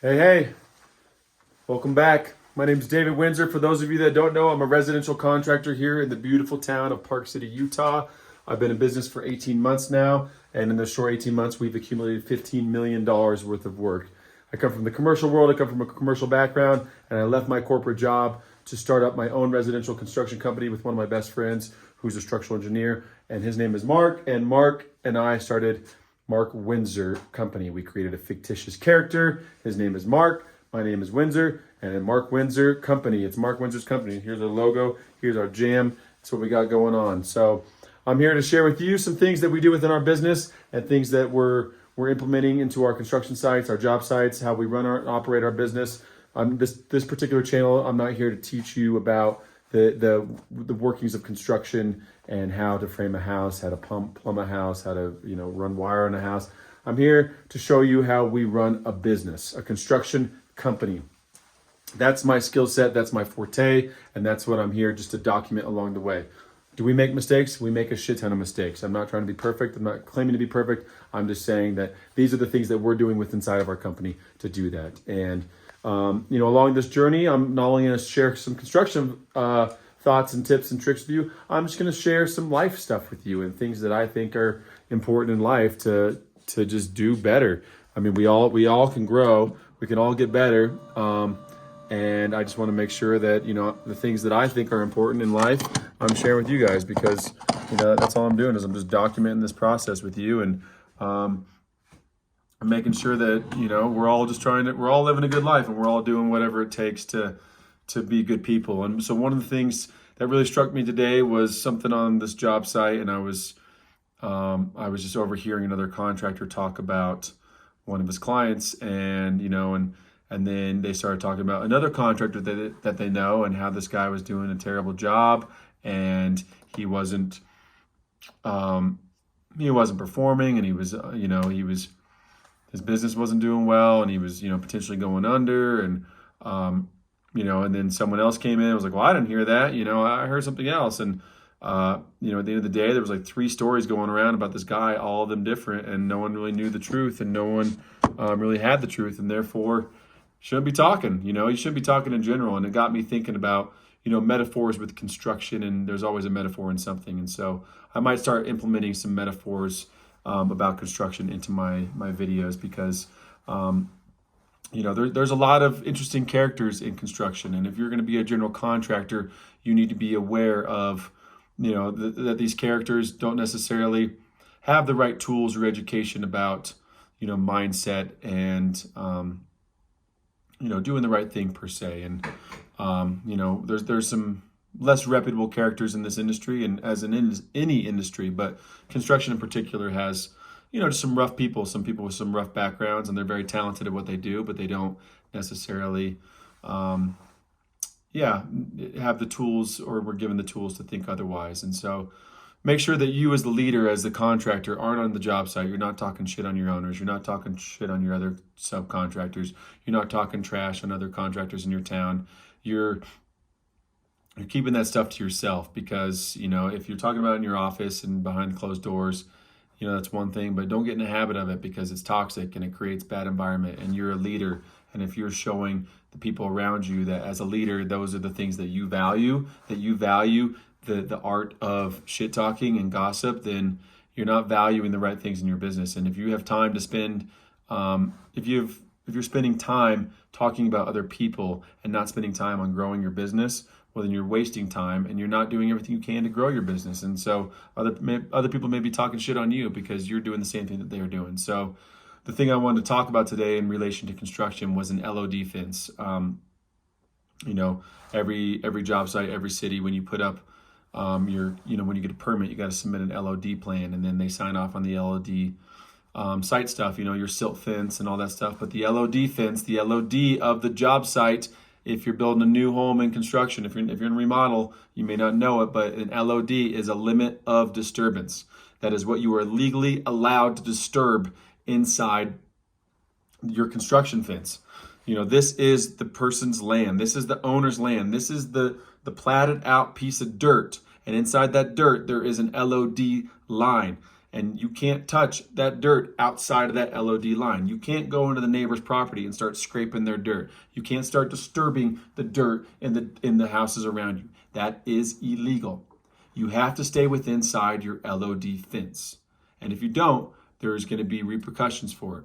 Hey, welcome back. My name is David Windsor. For those of you that don't know, I'm a residential contractor here in the beautiful town of Park City, Utah. I've been in business for 18 months now, and in the short 18 months, we've accumulated $15 million worth of work. I come from the commercial world, I come from a commercial background, and I left my corporate job to start up my own residential construction company with one of my best friends who's a structural engineer, and his name is Mark, and Mark and I started Mark Windsor Company. We created a fictitious character. His name is Mark. My name is Windsor. And Mark Windsor Company. It's Mark Windsor's company. Here's our logo. Here's our jam. That's what we got going on. So I'm here to share with you some things that we do within our business and things that we're implementing into our construction sites, our job sites, how we operate our business. This particular channel, I'm not here to teach you about the workings of construction and how to frame a house, how to plumb a house, how to run wire in a house. I'm here to show you how we run a business, a construction company. That's my skill set, that's my forte, and that's what I'm here just to document along the way. Do we make mistakes? We make a shit ton of mistakes. I'm not trying to be perfect. I'm not claiming to be perfect. I'm just saying that these are the things that we're doing with inside of our company to do that. And along this journey, I'm not only going to share some construction thoughts and tips and tricks with you, I'm just going to share some life stuff with you and things that I think are important in life to just do better. I mean, we all can grow. We can all get better. And I just want to make sure that, the things that I think are important in life, I'm sharing with you guys because, that's all I'm doing is I'm just documenting this process with you. And I'm making sure that, we're all living a good life and we're all doing whatever it takes to be good people. And so one of the things that really struck me today was something on this job site. And I was just overhearing another contractor talk about one of his clients and then they started talking about another contractor that they know and how this guy was doing a terrible job and he wasn't performing and he was his business wasn't doing well and he was potentially going under and and then someone else came in and was like, well, I didn't hear that, I heard something else. And at the end of the day, there was like 3 stories going around about this guy, all of them different, and no one really knew the truth and no one really had the truth, and therefore shouldn't be talking. You shouldn't be talking in general. And it got me thinking about, metaphors with construction, and there's always a metaphor in something. And so I might start implementing some metaphors about construction into my videos because, there's a lot of interesting characters in construction. And if you're going to be a general contractor, you need to be aware of, that these characters don't necessarily have the right tools or education about, mindset and, doing the right thing per se. And, there's some less reputable characters in this industry and as in any industry, but construction in particular has, just some rough people, some people with some rough backgrounds, and they're very talented at what they do, but they don't necessarily, have the tools or were given the tools to think otherwise. And so make sure that you as the leader, as the contractor, aren't on the job site. You're not talking shit on your owners. You're not talking shit on your other subcontractors. You're not talking trash on other contractors in your town. You're keeping that stuff to yourself because, if you're talking about it in your office and behind closed doors, that's one thing, but don't get in the habit of it because it's toxic and it creates bad environment and you're a leader. And if you're showing the people around you that as a leader, those are the things that you value, the art of shit talking and gossip, then you're not valuing the right things in your business. And if you have time to spend, if you're spending time talking about other people and not spending time on growing your business, well, then you're wasting time and you're not doing everything you can to grow your business. And so other people may be talking shit on you because you're doing the same thing that they're doing. So the thing I wanted to talk about today in relation to construction was an LOD fence. Every job site, every city, when you put up when you get a permit, you got to submit an LOD plan, and then they sign off on the LOD site stuff, your silt fence and all that stuff. But the LOD fence, the LOD of the job site, if you're building a new home in construction, if you're in remodel, you may not know it, but an LOD is a limit of disturbance. That is what you are legally allowed to disturb inside your construction fence. This is the person's land. This is the owner's land. This is the platted out piece of dirt. And inside that dirt, there is an LOD line. And you can't touch that dirt outside of that LOD line. You can't go into the neighbor's property and start scraping their dirt. You can't start disturbing the dirt in the houses around you. That is illegal. You have to stay within inside your LOD fence. And if you don't, there's going to be repercussions for it.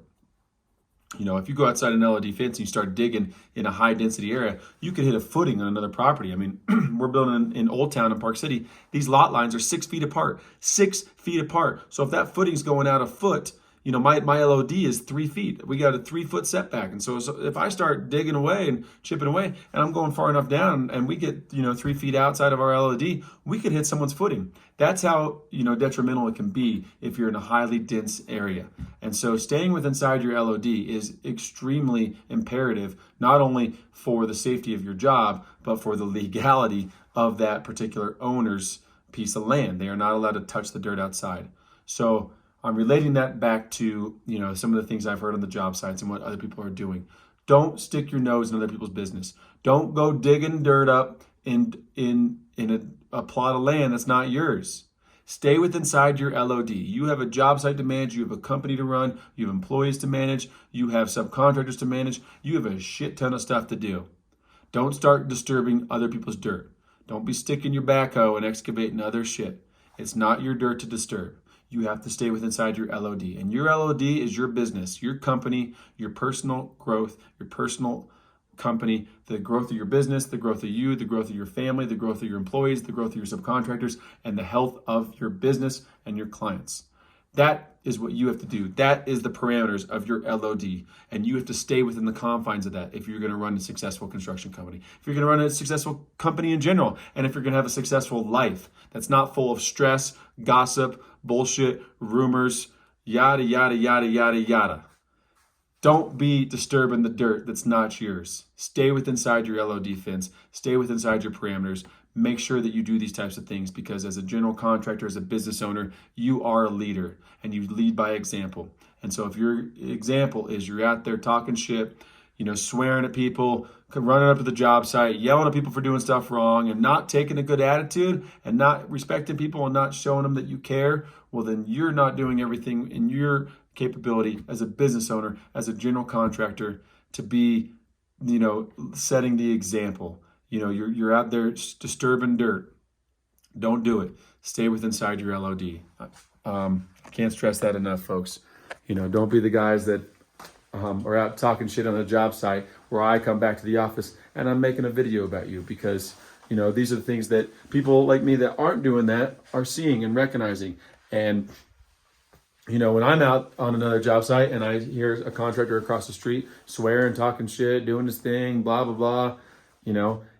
You know, if you go outside an LOD fence and you start digging in a high density area, you could hit a footing on another property. I mean, we're building in Old Town in Park City. These lot lines are 6 feet apart, 6 feet apart. So if that footing's going out a foot, you know, my LOD is 3 feet. We got a 3 foot setback. And so if I start digging away and chipping away and I'm going far enough down and we get, 3 feet outside of our LOD, we could hit someone's footing. That's how, detrimental it can be if you're in a highly dense area. And so staying with inside your LOD is extremely imperative, not only for the safety of your job, but for the legality of that particular owner's piece of land. They are not allowed to touch the dirt outside. So I'm relating that back to, some of the things I've heard on the job sites and what other people are doing. Don't stick your nose in other people's business. Don't go digging dirt up in a plot of land that's not yours. Stay with inside your LOD. You have a job site to manage. You have a company to run. You have employees to manage. You have subcontractors to manage. You have a shit ton of stuff to do. Don't start disturbing other people's dirt. Don't be sticking your backhoe and excavating other shit. It's not your dirt to disturb. You have to stay with inside your LOD. And your LOD is your business, your company, your personal growth, your personal company, the growth of your business, the growth of you, the growth of your family, the growth of your employees, the growth of your subcontractors, and the health of your business and your clients. That is what you have to do. That is the parameters of your LOD. And you have to stay within the confines of that if you're going to run a successful construction company. If you're going to run a successful company in general, and if you're going to have a successful life that's not full of stress, gossip, bullshit, rumors, yada, yada, yada, yada, yada. Don't be disturbing the dirt that's not yours. Stay with inside your LOD fence. Stay with inside your parameters. Make sure that you do these types of things because as a general contractor, as a business owner, you are a leader and you lead by example. And so if your example is you're out there talking shit, swearing at people, running up to the job site, yelling at people for doing stuff wrong and not taking a good attitude and not respecting people and not showing them that you care, well, then you're not doing everything in your capability as a business owner, as a general contractor to be, setting the example. You're out there disturbing dirt. Don't do it. Stay with inside your LOD. I can't stress that enough, folks. Don't be the guys that are out talking shit on a job site where I come back to the office and I'm making a video about you because, these are the things that people like me that aren't doing that are seeing and recognizing. And, when I'm out on another job site and I hear a contractor across the street swearing, talking shit, doing his thing, blah, blah, blah,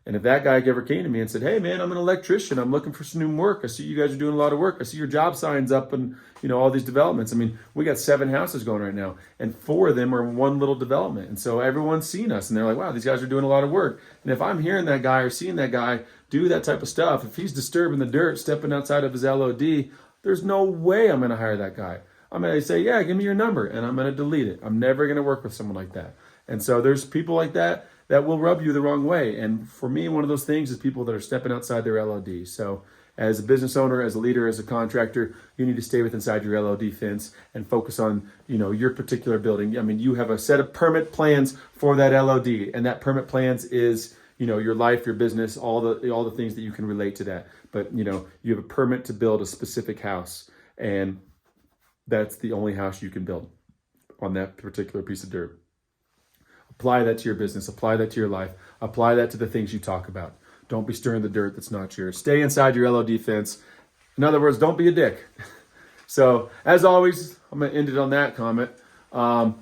and if that guy ever came to me and said, hey man, I'm an electrician, I'm looking for some new work. I see you guys are doing a lot of work. I see your job signs up and, all these developments. I mean, we got 7 houses going right now and 4 of them are in one little development. And so everyone's seen us and they're like, wow, these guys are doing a lot of work. And if I'm hearing that guy or seeing that guy do that type of stuff, if he's disturbing the dirt, stepping outside of his LOD, there's no way I'm going to hire that guy. I'm going to say, yeah, give me your number and I'm going to delete it. I'm never going to work with someone like that. And so there's people like that will rub you the wrong way. And for me, one of those things is people that are stepping outside their LOD. So as a business owner, as a leader, as a contractor, you need to stay with inside your LOD fence and focus on, your particular building. I mean, you have a set of permit plans for that LOD, and that permit plans is, your life, your business, all the things that you can relate to that. But, you have a permit to build a specific house, and that's the only house you can build on that particular piece of dirt. Apply that to your business. Apply that to your life. Apply that to the things you talk about. Don't be stirring the dirt that's not yours. Stay inside your LOD fence. In other words, don't be a dick. So, as always, I'm going to end it on that comment. Go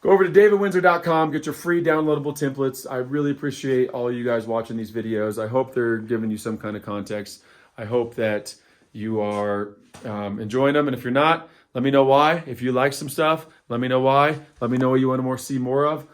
over to davidwindsor.com. Get your free downloadable templates. I really appreciate all you guys watching these videos. I hope they're giving you some kind of context. I hope that you are enjoying them. And if you're not, let me know why. If you like some stuff, let me know why. Let me know what you want to see more of.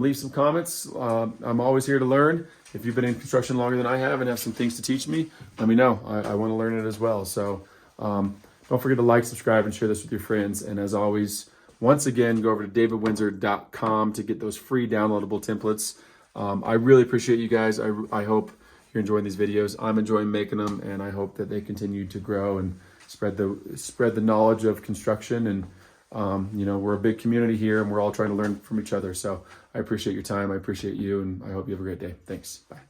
Leave some comments. I'm always here to learn. If you've been in construction longer than I have and have some things to teach me, let me know. I want to learn it as well. So don't forget to like, subscribe, and share this with your friends. And as always, once again, go over to davidwindsor.com to get those free downloadable templates. I really appreciate you guys. I hope you're enjoying these videos. I'm enjoying making them, and I hope that they continue to grow and spread the knowledge of construction. And we're a big community here, and we're all trying to learn from each other. So I appreciate your time. I appreciate you, and I hope you have a great day. Thanks. Bye.